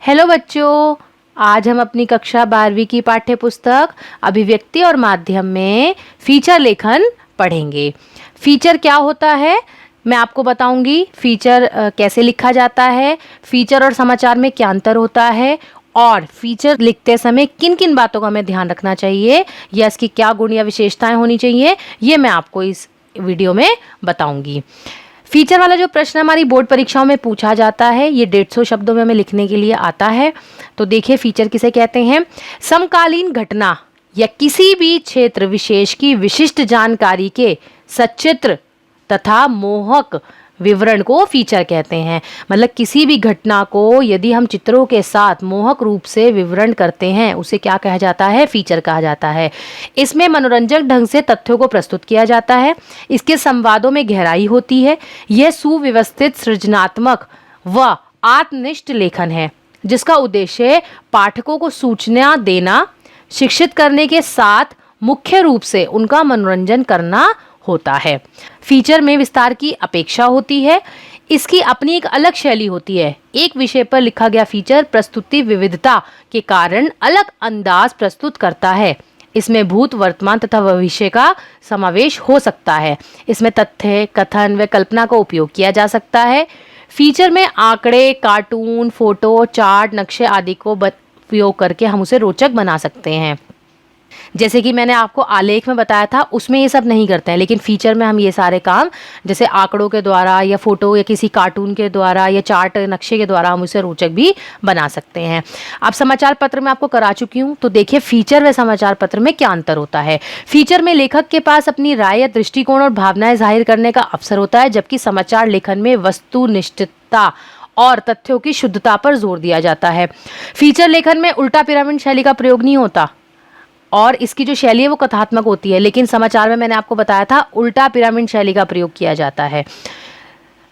Hello बच्चों, आज हम अपनी कक्षा 12वीं की पाठ्य पुस्तक अभिव्यक्ति और माध्यम में फीचर लेखन पढ़ेंगे। फीचर क्या होता है मैं आपको बताऊंगी। फीचर कैसे लिखा जाता है, फीचर और समाचार में क्या अंतर होता है और फीचर लिखते समय किन किन बातों का हमें ध्यान रखना चाहिए या इसकी क्या गुण या विशेषताएं होनी चाहिए, ये मैं आपको इस वीडियो में बताऊंगी। फीचर वाला जो प्रश्न हमारी बोर्ड परीक्षाओं में पूछा जाता है, ये 150 शब्दों में हमें लिखने के लिए आता है। तो देखिए फीचर किसे कहते हैं। समकालीन घटना या किसी भी क्षेत्र विशेष की विशिष्ट जानकारी के सचित्र तथा मोहक विवरण को फीचर कहते हैं। मतलब किसी भी घटना को यदि हम चित्रों के साथ मोहक रूप से विवरण करते हैं उसे क्या कहा जाता है, फीचर कहा जाता है। इसमें मनोरंजक ढंग से तथ्यों को प्रस्तुत किया जाता है। इसके संवादों में गहराई होती है। यह सुव्यवस्थित, सृजनात्मक व आत्मनिष्ठ लेखन है जिसका उद्देश्य पाठकों को सूचना देना, शिक्षित करने के साथ मुख्य रूप से उनका मनोरंजन करना होता है। फीचर में विस्तार की अपेक्षा होती है। इसकी अपनी एक अलग शैली होती है। एक विषय पर लिखा गया फीचर प्रस्तुति विविधता के कारण अलग अंदाज प्रस्तुत करता है। इसमें भूत, वर्तमान तथा भविष्य का समावेश हो सकता है। इसमें तथ्य, कथन व कल्पना का उपयोग किया जा सकता है। फीचर में आंकड़े, कार्टून, फोटो, चार्ट, नक्शे आदि को उपयोग करके हम उसे रोचक बना सकते हैं। जैसे कि मैंने आपको आलेख में बताया था, उसमें ये सब नहीं करते हैं, लेकिन फीचर में हम ये सारे काम जैसे आंकड़ों के द्वारा या फोटो या किसी कार्टून के द्वारा या चार्ट नक्शे के द्वारा हम उसे रोचक भी बना सकते हैं। अब समाचार पत्र में आपको करा चुकी हूँ, तो देखिए फीचर व समाचार पत्र में क्या अंतर होता है। फीचर में लेखक के पास अपनी राय या दृष्टिकोण और भावनाएं जाहिर करने का अवसर होता है, जबकि समाचार लेखन में वस्तुनिष्ठता और तथ्यों की शुद्धता पर जोर दिया जाता है। फीचर लेखन में उल्टा पिरामिड शैली का प्रयोग नहीं होता और इसकी जो शैली है वो कथात्मक होती है, लेकिन समाचार में मैंने आपको बताया था उल्टा पिरामिड शैली का प्रयोग किया जाता है।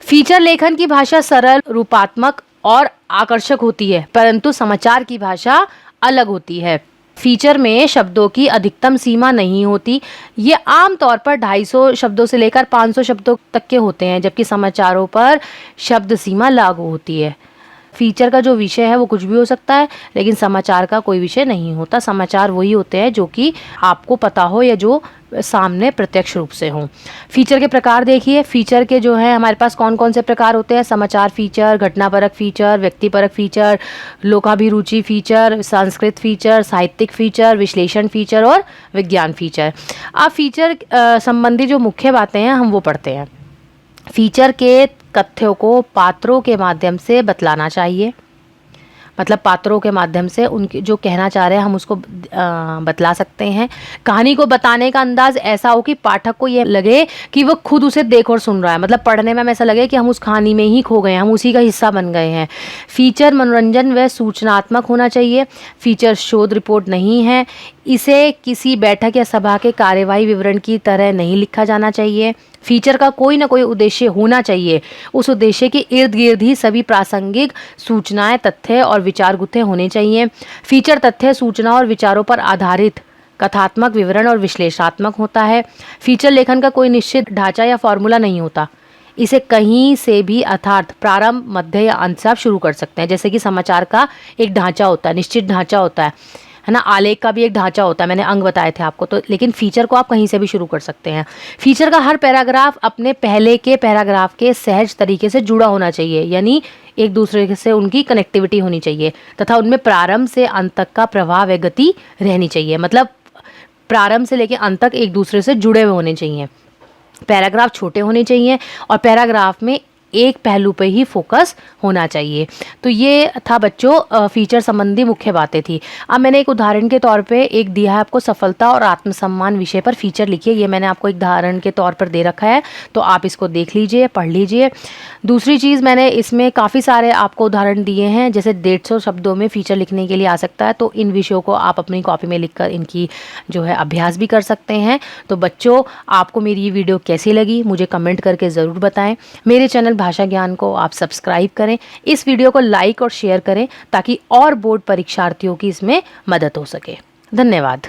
फीचर लेखन की भाषा सरल, रूपात्मक और आकर्षक होती है, परंतु समाचार की भाषा अलग होती है। फीचर में शब्दों की अधिकतम सीमा नहीं होती। ये आमतौर पर 250 शब्दों से लेकर 500 शब्दों तक के होते हैं, जबकि समाचारों पर शब्द सीमा लागू होती है। फीचर का जो विषय है वो कुछ भी हो सकता है, लेकिन समाचार का कोई विषय नहीं होता। समाचार वही होते हैं जो कि आपको पता हो या जो सामने प्रत्यक्ष रूप से हो। फीचर के प्रकार देखिए। फीचर के जो है हमारे पास कौन कौन से प्रकार होते हैं। समाचार फीचर, घटनापरक फीचर, व्यक्तिपरक फीचर, लोकाभिरुचि फीचर, संस्कृत फीचर, साहित्यिक फीचर, विश्लेषण फीचर और विज्ञान फीचर। अब फीचर संबंधी जो मुख्य बातें हैं हम वो पढ़ते हैं। फीचर के तथ्यों को पात्रों के माध्यम से बतलाना चाहिए। मतलब पात्रों के माध्यम से उनकी जो कहना चाह रहे हैं हम उसको बतला सकते हैं। कहानी को बताने का अंदाज ऐसा हो कि पाठक को ये लगे कि वो खुद उसे देख और सुन रहा है। मतलब पढ़ने में हमें ऐसा लगे कि हम उस कहानी में ही खो गए हैं, हम उसी का हिस्सा बन गए हैं। फीचर मनोरंजन व सूचनात्मक होना चाहिए। फीचर शोध रिपोर्ट नहीं है। इसे किसी बैठक या सभा के कार्यवाही विवरण की तरह नहीं लिखा जाना चाहिए। फीचर का कोई ना कोई उद्देश्य होना चाहिए। उस उद्देश्य के इर्द गिर्द ही सभी प्रासंगिक सूचनाएं, तथ्य और विचार गुत्थे होने चाहिए। फीचर तथ्य, सूचना और विचारों पर आधारित कथात्मक, विवरण और विश्लेषणात्मक होता है। फीचर लेखन का कोई निश्चित ढांचा या फॉर्मूला नहीं होता। इसे कहीं से भी अर्थात प्रारंभ, मध्य या अंत से आप शुरू कर सकते हैं। जैसे कि समाचार का एक ढांचा होता है, निश्चित ढांचा होता है ना। आलेख का भी एक ढांचा होता है, मैंने अंग बताए थे आपको। तो लेकिन फीचर को आप कहीं से भी शुरू कर सकते हैं। फीचर का हर पैराग्राफ अपने पहले के पैराग्राफ के सहज तरीके से जुड़ा होना चाहिए, यानी एक दूसरे से उनकी कनेक्टिविटी होनी चाहिए तथा उनमें प्रारंभ से अंत तक का प्रवाह व गति रहनी चाहिए। मतलब प्रारंभ से लेकर अंत तक एक दूसरे से जुड़े हुए होने चाहिए। पैराग्राफ छोटे होने चाहिए और पैराग्राफ में एक पहलू पे ही फोकस होना चाहिए। तो ये था बच्चों फीचर संबंधी मुख्य बातें थी। अब मैंने एक उदाहरण के तौर पे एक दिया है आपको, सफलता और आत्मसम्मान विषय पर फीचर लिखिए। ये मैंने आपको एक उदाहरण के तौर पर दे रखा है, तो आप इसको देख लीजिए, पढ़ लीजिए। दूसरी चीज़, मैंने इसमें काफ़ी सारे आपको उदाहरण दिए हैं, जैसे 150 शब्दों में फीचर लिखने के लिए आ सकता है। तो इन विषयों को आप अपनी कॉपी में लिख कर इनकी जो है अभ्यास भी कर सकते हैं। तो बच्चों, आपको मेरी ये वीडियो कैसी लगी मुझे कमेंट करके ज़रूर बताएं। मेरे चैनल भाषा ज्ञान को आप सब्सक्राइब करें। इस वीडियो को लाइक और शेयर करें ताकि और बोर्ड परीक्षार्थियों की इसमें मदद हो सके। धन्यवाद।